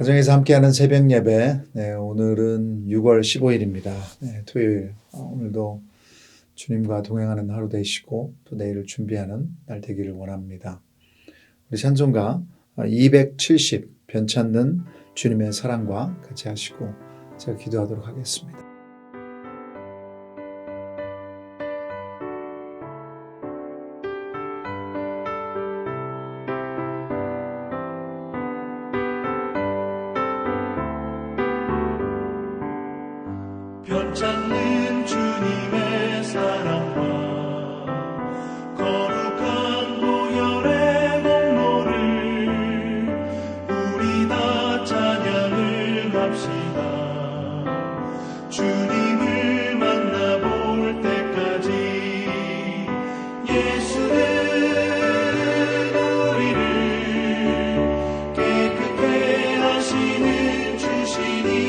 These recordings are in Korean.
가정에서 함께하는 새벽 예배, 오늘은 6월 15일입니다. 토요일. 오늘도 주님과 동행하는 하루 되시고 또 내일을 준비하는 날 되기를 원합니다. 우리 찬송가 270 변찮는 주님의 사랑과 같이 하시고 제가 기도하도록 하겠습니다. 변찮는 주님의 사랑과 거룩한 보혈의 공로를 우리 다 찬양을 합시다. 주님을 만나볼 때까지 예수는 우리를 깨끗게 하시는 주시니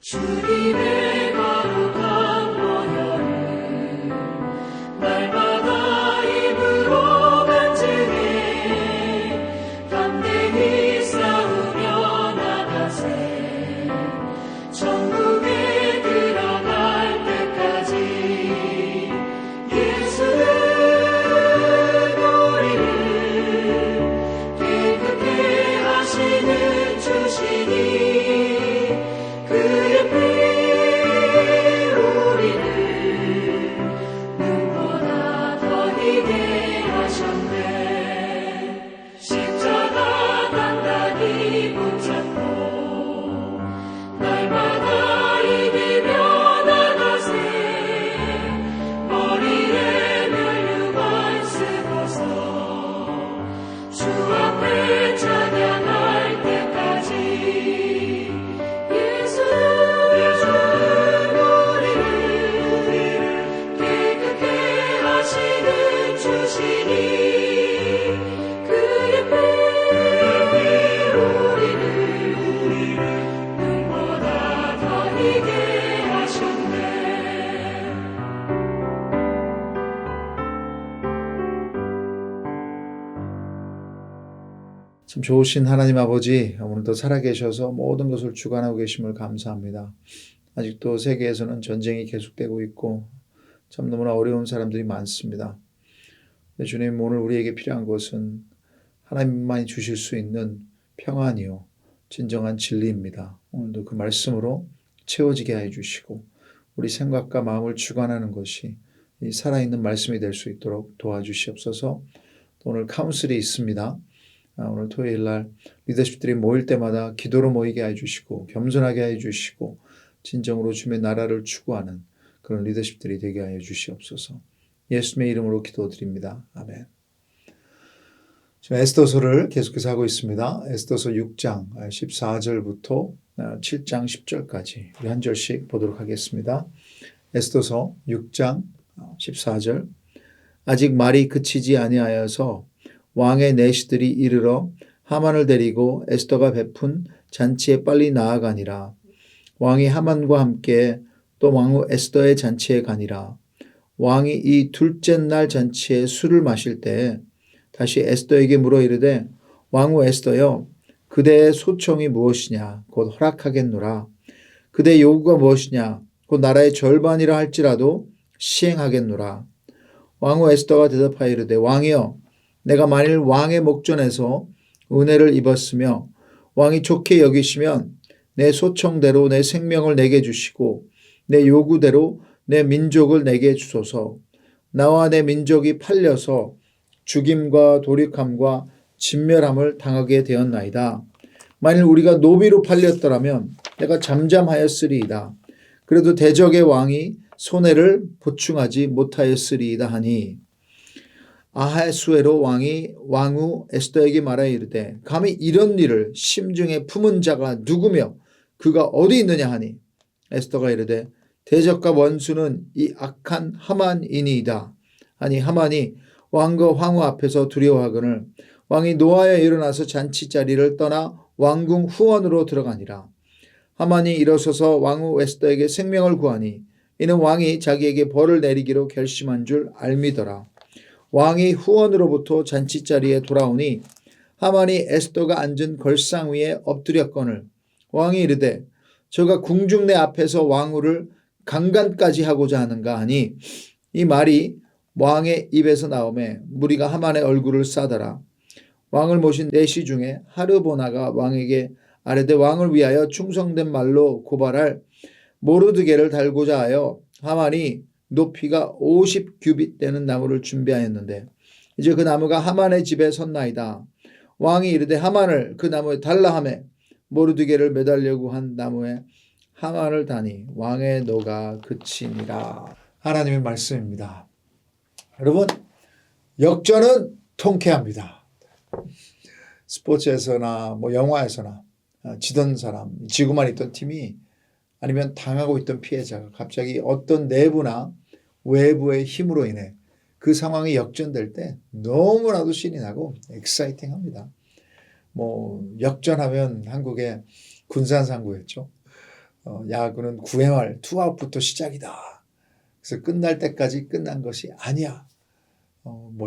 주님의 거룩한 보혈을 날마다 입으로 간증해 담대히 싸우며 나가세 천국에 들어갈 때까지 예수는 우리를 깨끗게 하시는 주시니 참 좋으신 하나님 아버지, 오늘도 살아계셔서 모든 것을 주관하고 계심을 감사합니다. 아직도 세계에서는 전쟁이 계속되고 있고 참 너무나 어려운 사람들이 많습니다. 주님, 오늘 우리에게 필요한 것은 하나님만이 주실 수 있는 평안이요 진정한 진리입니다. 오늘도 그 말씀으로 채워지게 해 주시고 우리 생각과 마음을 주관하는 것이 이 살아있는 말씀이 될 수 있도록 도와주시옵소서. 오늘 카운슬이 있습니다. 오늘 토요일 날 리더십들이 모일 때마다 기도로 모이게 해주시고 겸손하게 해주시고 진정으로 주님의 나라를 추구하는 그런 리더십들이 되게 하여 주시옵소서. 예수님의 이름으로 기도드립니다. 아멘. 지금 에스더서를 계속해서 하고 있습니다. 에스더서 6장 14절부터 7장 10절까지 우리 한 절씩 보도록 하겠습니다. 에스더서 6장 14절 아직 말이 그치지 아니하여서 왕의 내시들이 이르러 하만을 데리고 에스더가 베푼 잔치에 빨리 나아가니라. 왕이 하만과 함께 또 왕후 에스더의 잔치에 가니라. 왕이 이 둘째 날 잔치에 술을 마실 때 다시 에스더에게 물어 이르되 왕후 에스더여 그대의 소청이 무엇이냐 곧 허락하겠노라. 그대의 요구가 무엇이냐 곧 나라의 절반이라 할지라도 시행하겠노라. 왕후 에스더가 대답하여 이르되 왕이여 내가 만일 왕의 목전에서 은혜를 입었으며 왕이 좋게 여기시면 내 소청대로 내 생명을 내게 주시고 내 요구대로 내 민족을 내게 주소서. 나와 내 민족이 팔려서 죽임과 도륙함과 진멸함을 당하게 되었나이다. 만일 우리가 노비로 팔렸더라면 내가 잠잠하였으리이다. 그래도 대적의 왕이 손해를 보충하지 못하였으리이다 하니 아하수에로 왕이 왕후 에스더에게 말하여 이르되 감히 이런 일을 심중에 품은 자가 누구며 그가 어디 있느냐 하니 에스더가 이르되 대적과 원수는 이 악한 하만이니이다 하니 하만이 왕과 황후 앞에서 두려워하거늘 왕이 노하여 일어나서 잔치 자리를 떠나 왕궁 후원으로 들어가니라. 하만이 일어서서 왕후 에스더에게 생명을 구하니 이는 왕이 자기에게 벌을 내리기로 결심한 줄 알미더라. 왕이 후원으로부터 잔치자리에 돌아오니 하만이 에스더가 앉은 걸상 위에 엎드렸거늘 왕이 이르되 저가 궁중내 앞에서 왕후를 강간까지 하고자 하는가 하니 이 말이 왕의 입에서 나오매 무리가 하만의 얼굴을 싸더라. 왕을 모신 내시 중에 하르보나가 왕에게 아뢰되 왕을 위하여 충성된 말로 고발할 모르드게를 달고자 하여 하만이 높이가 50규빗 되는 나무를 준비하였는데 이제 그 나무가 하만의 집에 섰나이다. 왕이 이르되 하만을 그 나무에 달라 하매 모르드게를 매달려고 한 나무에 하만을 다니 왕의 노가 그치니라. 하나님의 말씀입니다. 여러분, 역전은 통쾌합니다. 스포츠에서나 영화에서나 지던 사람, 지고만 있던 팀이 아니면 당하고 있던 피해자가 갑자기 어떤 내부나 외부의 힘으로 인해 그 상황이 역전될 때 너무나도 신이 나고 엑사이팅합니다. 역전하면 한국의 군산상구였죠. 야구는 9회 말 투아웃부터 시작이다. 그래서 끝날 때까지 끝난 것이 아니야.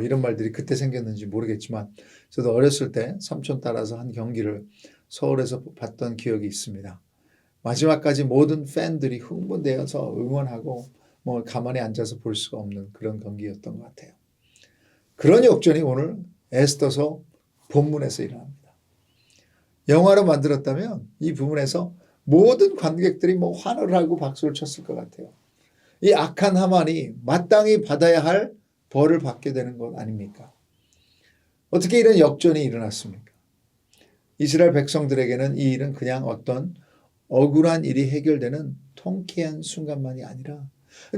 이런 말들이 그때 생겼는지 모르겠지만 저도 어렸을 때 삼촌 따라서 한 경기를 서울에서 봤던 기억이 있습니다. 마지막까지 모든 팬들이 흥분되어서 응원하고 가만히 앉아서 볼 수가 없는 그런 경기였던 것 같아요. 그런 역전이 오늘 에스더서 본문에서 일어납니다. 영화로 만들었다면 이 부분에서 모든 관객들이 환호를 하고 박수를 쳤을 것 같아요. 이 악한 하만이 마땅히 받아야 할 벌을 받게 되는 것 아닙니까? 어떻게 이런 역전이 일어났습니까? 이스라엘 백성들에게는 이 일은 그냥 어떤 억울한 일이 해결되는 통쾌한 순간만이 아니라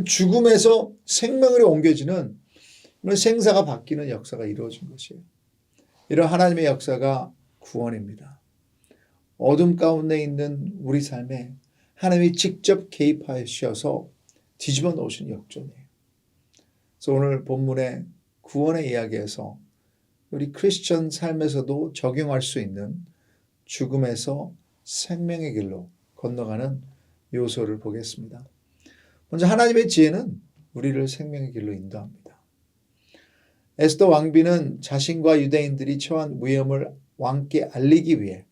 죽음에서 생명으로 옮겨지는 생사가 바뀌는 역사가 이루어진 것이에요. 이런 하나님의 역사가 구원입니다. 어둠 가운데 있는 우리 삶에 하나님이 직접 개입하셔서 뒤집어 놓으신 역전이에요. 그래서 오늘 본문의 구원의 이야기에서 우리 크리스천 삶에서도 적용할 수 있는 죽음에서 생명의 길로 건너가는 요소를 보겠습니다. 먼저 하나님의 지혜는 우리를 생명의 길로 인도합니다. 에스더 왕비는 자신과 유대인들이 처한 위험을 왕께 알리기 위해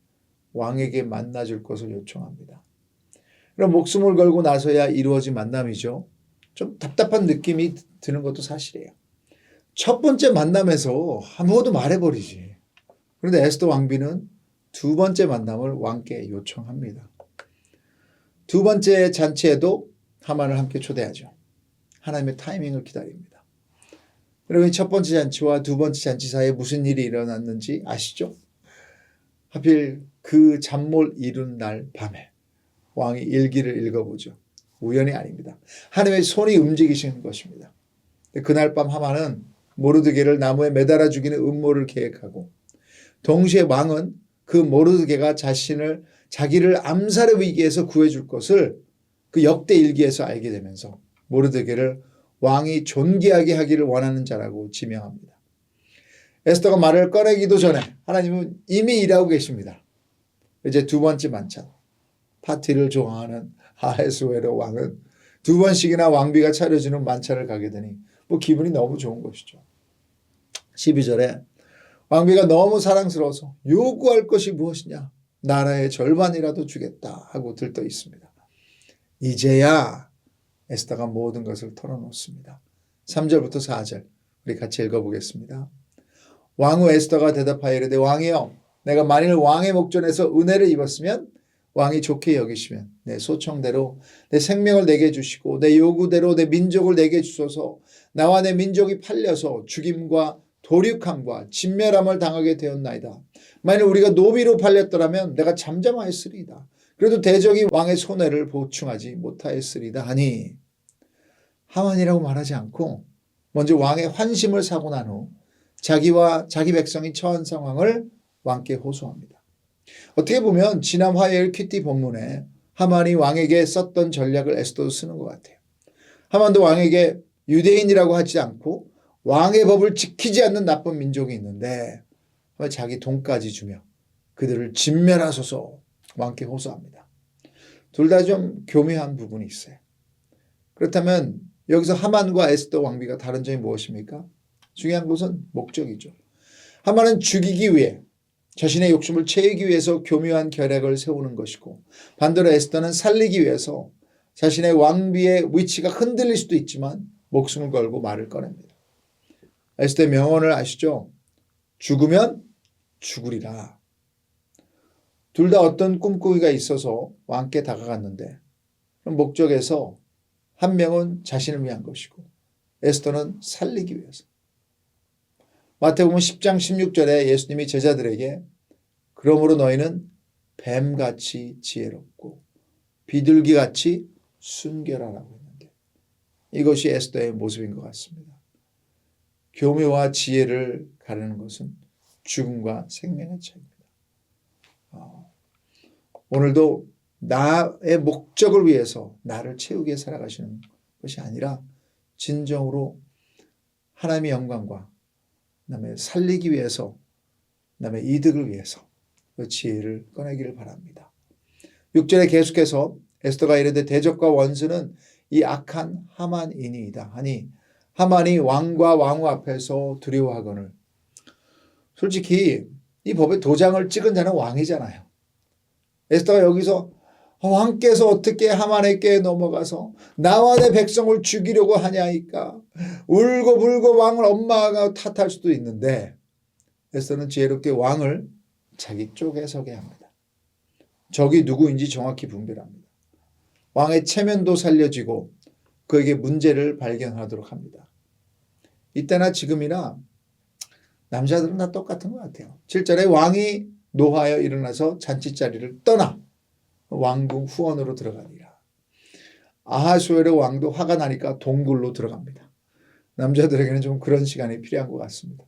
왕에게 만나줄 것을 요청합니다. 그럼 목숨을 걸고 나서야 이루어진 만남이죠. 좀 답답한 느낌이 드는 것도 사실이에요. 첫 번째 만남에서 아무것도 말해버리지. 그런데 에스더 왕비는 두 번째 만남을 왕께 요청합니다. 두 번째 잔치에도 하만을 함께 초대하죠. 하나님의 타이밍을 기다립니다. 여러분, 첫 번째 잔치와 두 번째 잔치 사이에 무슨 일이 일어났는지 아시죠? 하필 그 잠못 이룬 날 밤에 왕이 일기를 읽어보죠. 우연이 아닙니다. 하나님의 손이 움직이시는 것입니다. 그날 밤 하만은 모르드게를 나무에 매달아 죽이는 음모를 계획하고 동시에 왕은 그 모르드게가 자기를 암살의 위기에서 구해줄 것을 그 역대 일기에서 알게 되면서 모르드게를 왕이 존귀하게 하기를 원하는 자라고 지명합니다. 에스더가 말을 꺼내기도 전에 하나님은 이미 일하고 계십니다. 이제 두 번째 만찬, 파티를 좋아하는 아하수에로 왕은 두 번씩이나 왕비가 차려주는 만찬을 가게 되니 기분이 너무 좋은 것이죠. 12절에 왕비가 너무 사랑스러워서 요구할 것이 무엇이냐? 나라의 절반이라도 주겠다 하고 들떠 있습니다. 이제야 에스더가 모든 것을 털어놓습니다. 3절부터 4절 우리 같이 읽어보겠습니다. 왕후 에스더가 대답하여 이르되 왕이여 내가 만일 왕의 목전에서 은혜를 입었으면 왕이 좋게 여기시면 내 소청대로 내 생명을 내게 주시고 내 요구대로 내 민족을 내게 주소서. 나와 내 민족이 팔려서 죽임과 도륙함과 진멸함을 당하게 되었나이다. 만일 우리가 노비로 팔렸더라면 내가 잠잠하였으리이다. 그래도 대적이 왕의 손해를 보충하지 못하였으리이다 하니 하만이라고 말하지 않고 먼저 왕의 환심을 사고 난 후 자기와 자기 백성이 처한 상황을 왕께 호소합니다. 어떻게 보면 지난 화요일 큐티 본문에 하만이 왕에게 썼던 전략을 에스더도 쓰는 것 같아요. 하만도 왕에게 유대인이라고 하지 않고 왕의 법을 지키지 않는 나쁜 민족이 있는데 자기 돈까지 주며 그들을 진멸하소서 왕께 호소합니다. 둘 다 좀 교묘한 부분이 있어요. 그렇다면 여기서 하만과 에스더 왕비가 다른 점이 무엇입니까? 중요한 것은 목적이죠. 하만은 죽이기 위해 자신의 욕심을 채우기 위해서 교묘한 계략을 세우는 것이고 반대로 에스더는 살리기 위해서 자신의 왕비의 위치가 흔들릴 수도 있지만 목숨을 걸고 말을 꺼냅니다. 에스더의 명언을 아시죠? 죽으면 죽으리라. 둘 다 어떤 꿈꾸기가 있어서 왕께 다가갔는데 목적에서 한 명은 자신을 위한 것이고 에스더는 살리기 위해서. 마태복음 10장 16절에 예수님이 제자들에게 그러므로 너희는 뱀같이 지혜롭고 비둘기같이 순결하라고 했는데 이것이 에스더의 모습인 것 같습니다. 교묘와 지혜를 가르는 것은 죽음과 생명의 차이입니다. 오늘도 나의 목적을 위해서 나를 채우게 살아가시는 것이 아니라 진정으로 하나님의 영광과 남의 살리기 위해서 남의 이득을 위해서 그 지혜를 꺼내기를 바랍니다. 6절에 계속해서 에스더가 이르되 대적과 원수는 이 악한 하만이니이다 하니 하만이 왕과 왕후 앞에서 두려워하거늘. 솔직히 이 법에 도장을 찍은 자는 왕이잖아요. 에스더가 여기서 왕께서 어떻게 하만에게 넘어가서 나와 내 백성을 죽이려고 하냐니까 울고불고 왕을 엄마가 탓할 수도 있는데 에스더는 지혜롭게 왕을 자기 쪽에 서게 합니다. 적이 누구인지 정확히 분별합니다. 왕의 체면도 살려지고 그에게 문제를 발견하도록 합니다. 이때나 지금이나 남자들은 다 똑같은 것 같아요. 7절에 왕이 노하여 일어나서 잔치자리를 떠나 왕궁 후원으로 들어가니라. 아하수에르 왕도 화가 나니까 동굴로 들어갑니다. 남자들에게는 좀 그런 시간이 필요한 것 같습니다.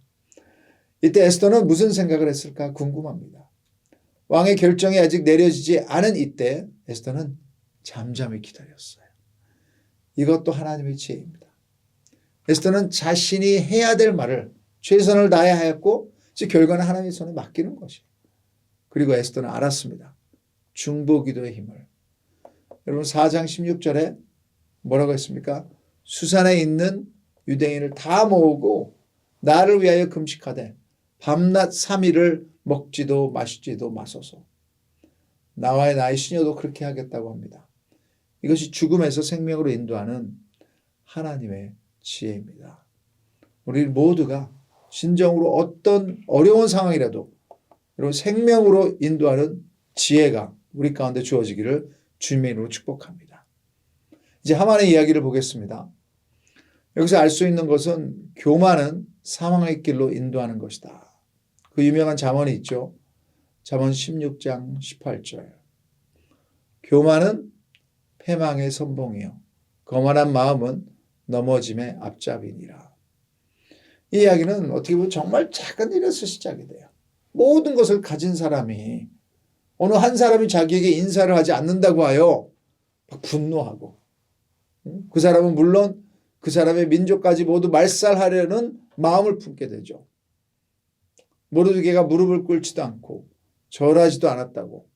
이때 에스더는 무슨 생각을 했을까 궁금합니다. 왕의 결정이 아직 내려지지 않은 이때 에스더는 잠잠히 기다렸어요. 이것도 하나님의 지혜입니다. 에스더는 자신이 해야 될 말을 최선을 다해 하였고 즉 결과는 하나님의 손에 맡기는 것이에요. 그리고 에스더는 알았습니다. 중보기도의 힘을. 여러분 4장 16절에 뭐라고 했습니까? 수산에 있는 유대인을 다 모으고 나를 위하여 금식하되 밤낮 3일을 먹지도 마시지도 마소서. 나와의 나의 시녀도 그렇게 하겠다고 합니다. 이것이 죽음에서 생명으로 인도하는 하나님의 지혜입니다. 우리 모두가 진정으로 어떤 어려운 상황이라도 여러분 생명으로 인도하는 지혜가 우리 가운데 주어지기를 주님의 이름으로 축복합니다. 이제 하만의 이야기를 보겠습니다. 여기서 알 수 있는 것은 교만은 사망의 길로 인도하는 것이다. 그 유명한 잠언이 있죠. 잠언 16장 18절. 교만은 패망의 선봉이요 거만한 마음은 넘어짐의 앞잡이니라. 이 이야기는 어떻게 보면 정말 작은 일에서 시작이 돼요. 모든 것을 가진 사람이 어느 한 사람이 자기에게 인사를 하지 않는다고 하여 막 분노하고 그 사람은 물론 그 사람의 민족까지 모두 말살하려는 마음을 품게 되죠. 모르드게가 무릎을 꿇지도 않고 절하지도 않았다고.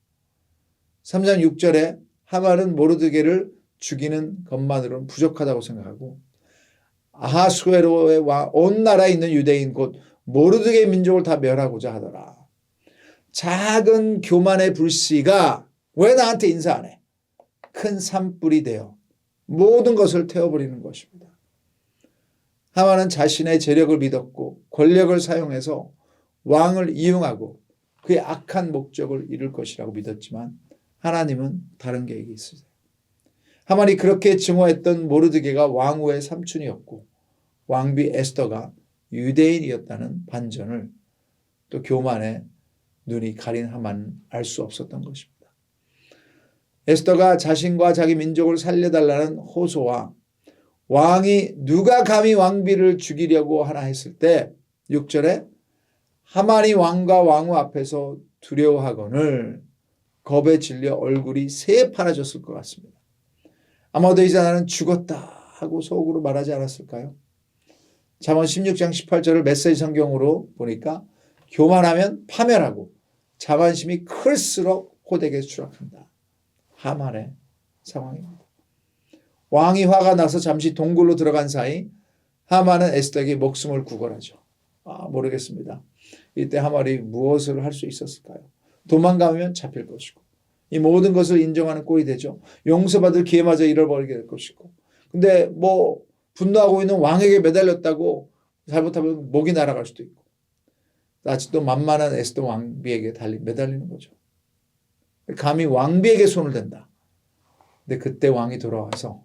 3장 6절에 하만은 모르드게를 죽이는 것만으로는 부족하다고 생각하고 아하수에로의 온 나라에 있는 유대인 곧 모르드게 민족을 다 멸하고자 하더라. 작은 교만의 불씨가 왜 나한테 인사 안 해? 큰 산불이 되어 모든 것을 태워버리는 것입니다. 하만은 자신의 재력을 믿었고 권력을 사용해서 왕을 이용하고 그의 악한 목적을 이룰 것이라고 믿었지만 하나님은 다른 계획이 있으세요. 하만이 그렇게 증오했던 모르드게가 왕후의 삼촌이었고 왕비 에스더가 유대인이었다는 반전을 또 교만에 눈이 가린 하만은 알 수 없었던 것입니다. 에스더가 자신과 자기 민족을 살려달라는 호소와 왕이 누가 감히 왕비를 죽이려고 하나 했을 때 6절에 하만이 왕과 왕후 앞에서 두려워하거늘 겁에 질려 얼굴이 새파라졌을 것 같습니다. 아마도 이제 나는 죽었다 하고 속으로 말하지 않았을까요? 잠언 16장 18절을 메시지 성경으로 보니까 교만하면 파멸하고 자만심이 클수록 호되게 추락한다. 하만의 상황입니다. 왕이 화가 나서 잠시 동굴로 들어간 사이 하만은 에스더에게 목숨을 구걸하죠. 모르겠습니다. 이때 하만이 무엇을 할 수 있었을까요? 도망가면 잡힐 것이고 이 모든 것을 인정하는 꼴이 되죠. 용서받을 기회마저 잃어버리게 될 것이고 근데 분노하고 있는 왕에게 매달렸다고 잘못하면 목이 날아갈 수도 있고 아직도 만만한 에스더 왕비에게 매달리는 거죠. 감히 왕비에게 손을 댄다. 근데 그때 왕이 돌아와서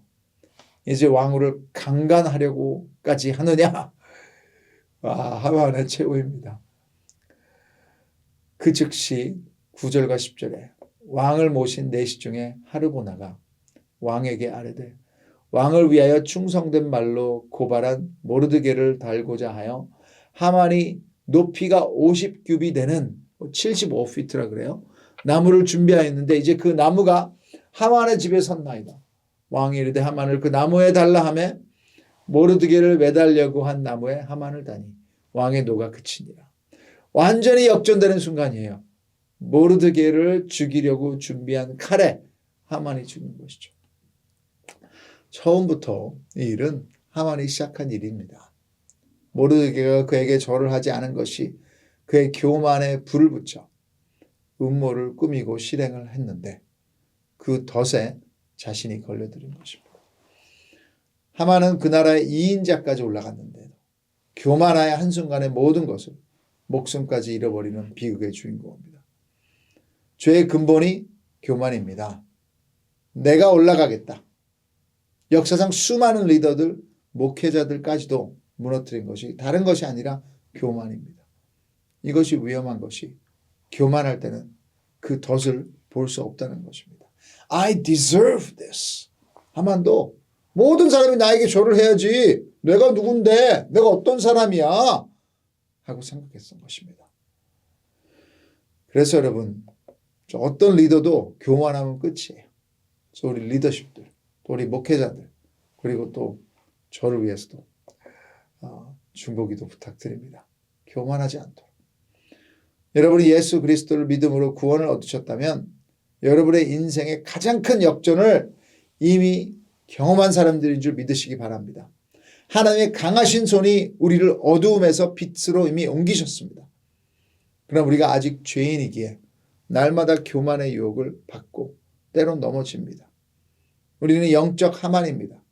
이제 왕후를 강간하려고까지 하느냐? 하만의 최후입니다. 그 즉시 9절과 10절에 왕을 모신 내시 중에 하르보나가 왕에게 아뢰되 왕을 위하여 충성된 말로 고발한 모르드게를 달고자 하여 하만이 높이가 50규비 되는 75피트라 그래요. 나무를 준비하였는데 이제 그 나무가 하만의 집에 섰나이다. 왕이 이르되 하만을 그 나무에 달라 하매 모르드게를 매달려고 한 나무에 하만을 다니 왕의 노가 그치니라. 완전히 역전되는 순간이에요. 모르드게를 죽이려고 준비한 칼에 하만이 죽는 것이죠. 처음부터 이 일은 하만이 시작한 일입니다. 모르드게가 그에게 절을 하지 않은 것이 그의 교만에 불을 붙여 음모를 꾸미고 실행을 했는데 그 덫에 자신이 걸려들은 것입니다. 하만은 그 나라의 2인자까지 올라갔는데 교만하여 한순간에 모든 것을 목숨까지 잃어버리는 비극의 주인공입니다. 죄의 근본이 교만입니다. 내가 올라가겠다. 역사상 수많은 리더들, 목회자들까지도 무너뜨린 것이 다른 것이 아니라 교만입니다. 이것이 위험한 것이 교만할 때는 그 덫을 볼 수 없다는 것입니다. I deserve this. 하만도 모든 사람이 나에게 절을 해야지. 내가 누군데? 내가 어떤 사람이야? 하고 생각했던 것입니다. 그래서 여러분 어떤 리더도 교만하면 끝이에요. 그래서 우리 리더십들, 또 우리 목회자들 그리고 또 저를 위해서도 중보기도 부탁드립니다. 교만하지 않도록. 여러분이 예수 그리스도를 믿음으로 구원을 얻으셨다면 여러분의 인생의 가장 큰 역전을 이미 경험한 사람들인 줄 믿으시기 바랍니다. 하나님의 강하신 손이 우리를 어두움에서 빛으로 이미 옮기셨습니다. 그러나 우리가 아직 죄인이기에 날마다 교만의 유혹을 받고 때론 넘어집니다. 우리는 영적 하만입니다.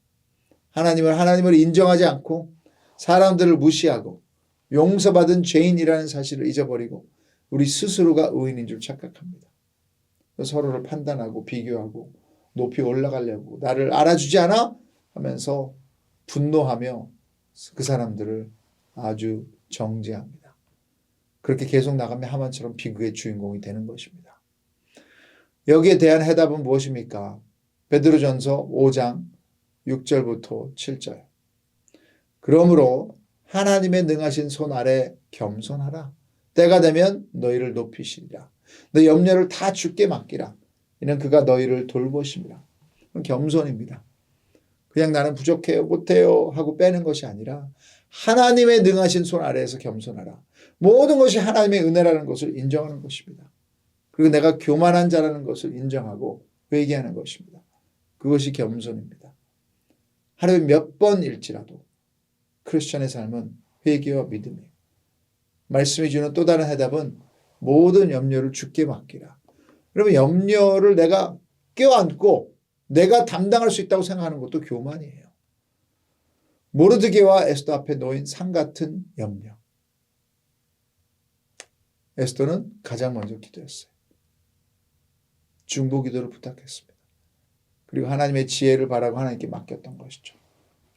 하나님을 인정하지 않고 사람들을 무시하고 용서받은 죄인이라는 사실을 잊어버리고 우리 스스로가 의인인 줄 착각합니다. 서로를 판단하고 비교하고 높이 올라가려고 나를 알아주지 않아? 하면서 분노하며 그 사람들을 아주 정죄합니다. 그렇게 계속 나가면 하만처럼 비극의 주인공이 되는 것입니다. 여기에 대한 해답은 무엇입니까? 베드로전서 5장 6절부터 7절. 그러므로 하나님의 능하신 손 아래 겸손하라. 때가 되면 너희를 높이시리라. 너 염려를 다 주께 맡기라. 이는 그가 너희를 돌보심이라. 겸손입니다. 그냥 나는 부족해요, 못해요 하고 빼는 것이 아니라 하나님의 능하신 손 아래에서 겸손하라. 모든 것이 하나님의 은혜라는 것을 인정하는 것입니다. 그리고 내가 교만한 자라는 것을 인정하고 회개하는 것입니다. 그것이 겸손입니다. 하루에 몇 번일지라도 크리스천의 삶은 회개와 믿음이에요. 말씀이 주는 또 다른 해답은 모든 염려를 주께 맡기라. 그러면 염려를 내가 껴안고 내가 담당할 수 있다고 생각하는 것도 교만이에요. 모르드게와 에스더 앞에 놓인 상 같은 염려. 에스더는 가장 먼저 기도했어요. 중보 기도를 부탁했습니다. 그리고 하나님의 지혜를 바라고 하나님께 맡겼던 것이죠.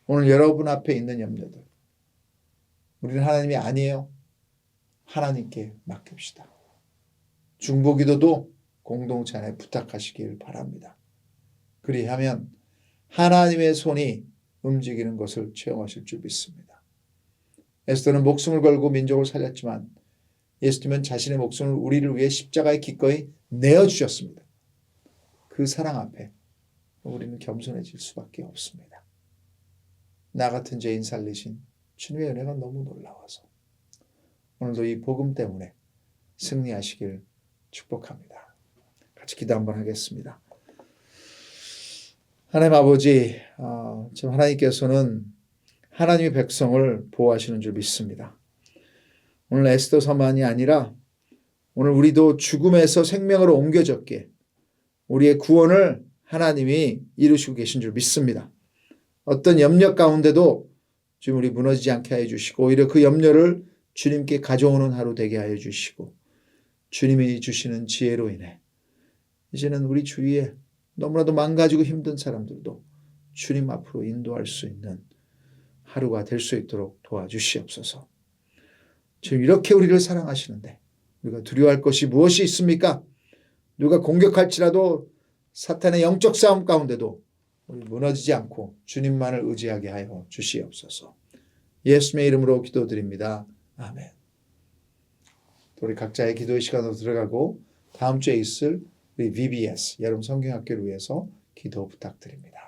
오늘 여러분 앞에 있는 염려들, 우리는 하나님이 아니에요. 하나님께 맡깁시다. 중보 기도도 공동체 안에 부탁하시길 바랍니다. 그리하면 하나님의 손이 움직이는 것을 체험하실 줄 믿습니다. 에스더는 목숨을 걸고 민족을 살렸지만 예수님은 자신의 목숨을 우리를 위해 십자가에 기꺼이 내어주셨습니다. 그 사랑 앞에 우리는 겸손해질 수밖에 없습니다. 나 같은 죄인 살리신 주님의 은혜가 너무 놀라워서 오늘도 이 복음 때문에 승리하시길 축복합니다. 같이 기도 한번 하겠습니다. 하나님 아버지, 참 하나님께서는 하나님의 백성을 보호하시는 줄 믿습니다. 오늘 에스더서만이 아니라 오늘 우리도 죽음에서 생명으로 옮겨졌기에 우리의 구원을 하나님이 이루시고 계신 줄 믿습니다. 어떤 염려 가운데도 지금 우리 무너지지 않게 하여 주시고 오히려 그 염려를 주님께 가져오는 하루 되게 하여 주시고 주님이 주시는 지혜로 인해 이제는 우리 주위에 너무나도 망가지고 힘든 사람들도 주님 앞으로 인도할 수 있는 하루가 될 수 있도록 도와주시옵소서. 지금 이렇게 우리를 사랑하시는데 우리가 두려워할 것이 무엇이 있습니까? 누가 공격할지라도 사탄의 영적 싸움 가운데도 우리 무너지지 않고 주님만을 의지하게 하여 주시옵소서. 예수님의 이름으로 기도드립니다. 아멘. 우리 각자의 기도의 시간으로 들어가고 다음 주에 있을 우리 VBS 여름 성경학교를 위해서 기도 부탁드립니다.